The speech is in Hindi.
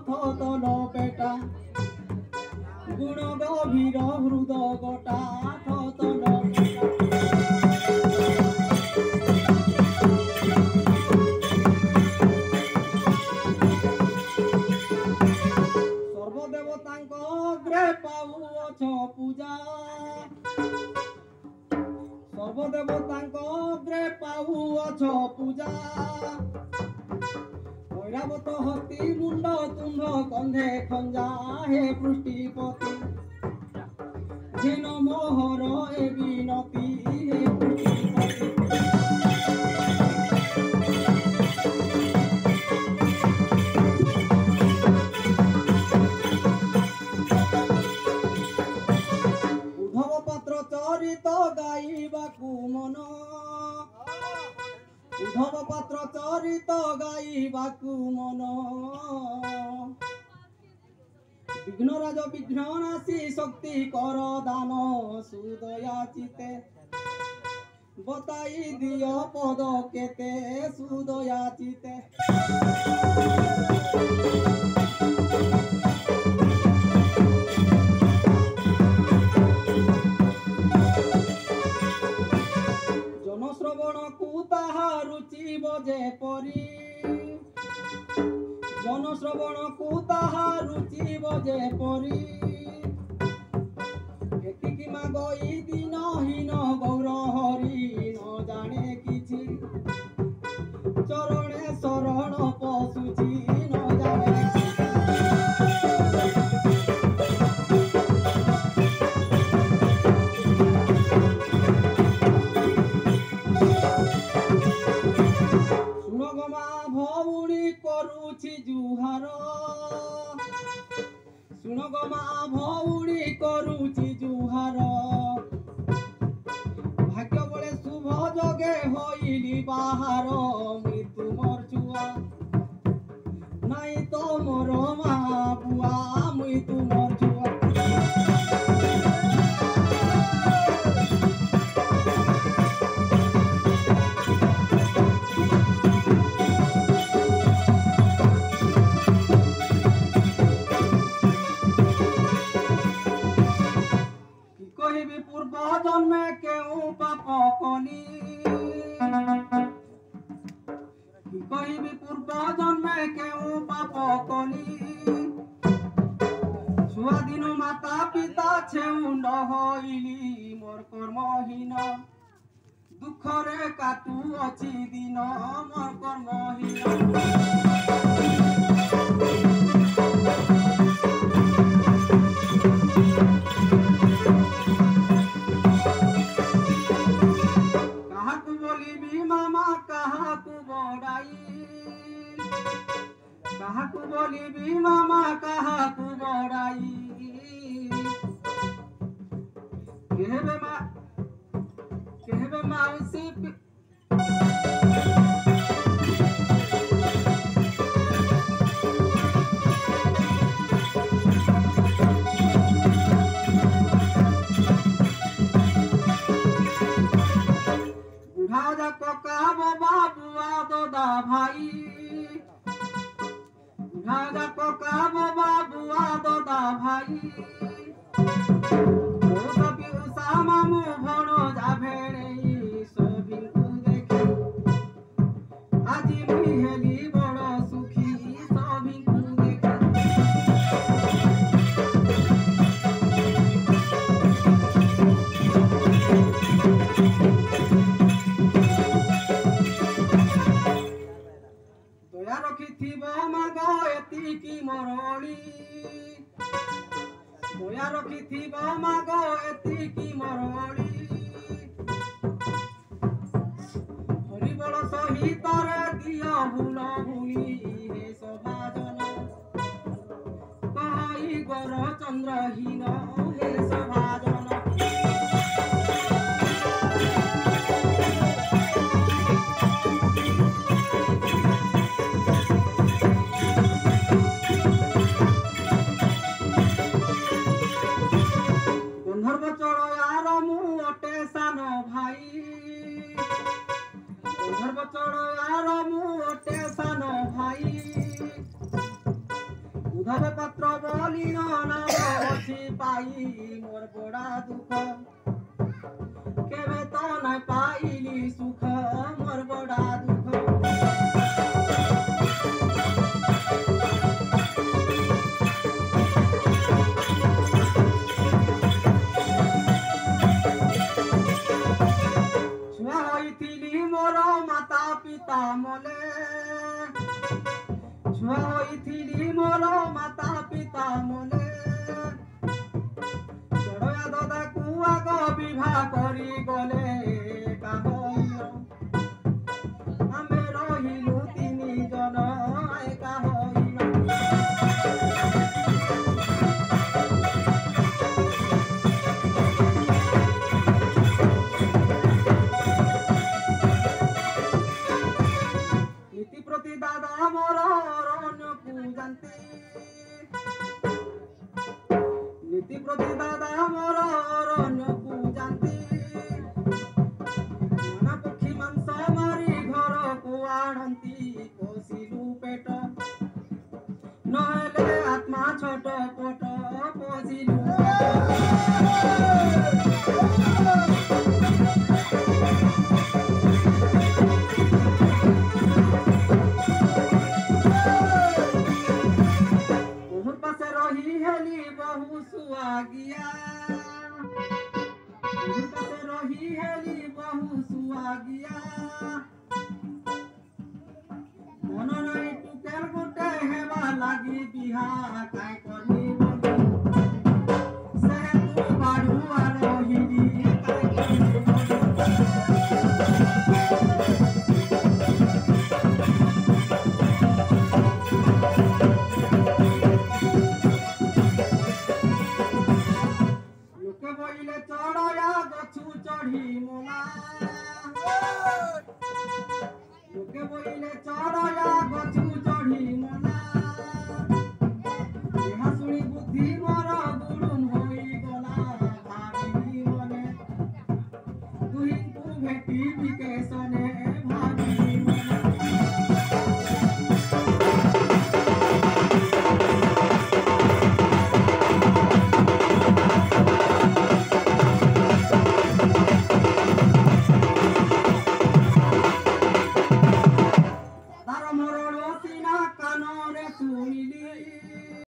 थतल पेटा गुण गभीर हृद गोटा थतल सर्वदेवतांक अग्रे पाउछ पूजा सर्वदेवतांक अग्रे पाउछ पूजा ऐरावत हस्ती मुंड तुंड कंधे खंजा हे पृष्टिपति जेन मोहर ए विनती हे पृष्टिपति उद्धव पात्र चरित गाइबाकु मन उद्धव पात्र चरित गाइबाकु मन विघ्नराज विघ्ननाशी शक्ति कर दान सुदया चिते बताई दियो पद केते सुदया चिते जनश्रवण को ताहा रुचि बजे परी जनश्रवण को ताहा रुचि बजे परी एतिकी मागई दिनहीन गौर हरि न जाने किछि चरणे शरण पशुछि न जाने भौणी करुछि जुहार सुन गमा भौणी करुछि जुहार भाग्य बले शुभ जगे होइली बाहार मृत्यु मोर छुआ नाई तो मोर मा बुआ मृत्यु मोर छुआ पूर्व जन्मे केउ पाप कली कहिबी पूर्व जन्मे केउ पाप कली छुआ दिन माता पिता छेउंड होइली मोर कर्महीन दुखरे काटू अछि दिन मोर कर्महीन काहाकु बोलिबी मामा काहाकु बड़ाई केहबे माउसी बुढ़ा जाक कहबो बाबुआ दादा भाई राजा को कहबो बाबुआ दादा भाई ओ सभी उषा मामू भणो जा भेड़े सभी को देखे आजी मुई हेली बड़ सुखी सभी को देखे दया रखिथिब माग एतिकी मरणी दया रखिथिब माग एतिकी मरणी हरिबल सहित रे दिया भूल भूली हे सभाजन कहि गर चंद्रहीन हे सभाजन उद्धव पत्र बोली नाम अच्छी पाई मोर बड़ा दुख केवे तो न पाइली सुख मोर बड़ा दुख छुआ होइथिली मोर माता पिता मले छुआ होइथिली मोर माता पिता मले चढ़या दादा कुआग विवाह करी गले काहइल आमे रहिलु तिनि जन एका हइल नीति प्रति दादा मोर जानती नीति प्रति दादा मोर अरण्यकु जानती नाना पक्षी मांस मारी घर को आणती पोषिलु पेट नहेले आत्मा छोट पट पोषिलु बहु सुआगिया रही हेली बहु सुआगिया मन नहीं टुकेल गोटे हेबा लागी बिहा काय करनी बोली से तू बाड़ुआ रहिली काय करनी बोले चढ़या गछु चढ़ी मोला लोके बोले चढ़या गछु चढ़ी मोला यह सुनी बुद्धि मोर गुरुम होई गला भारी मने तुही को भेटी बिकेशने भारी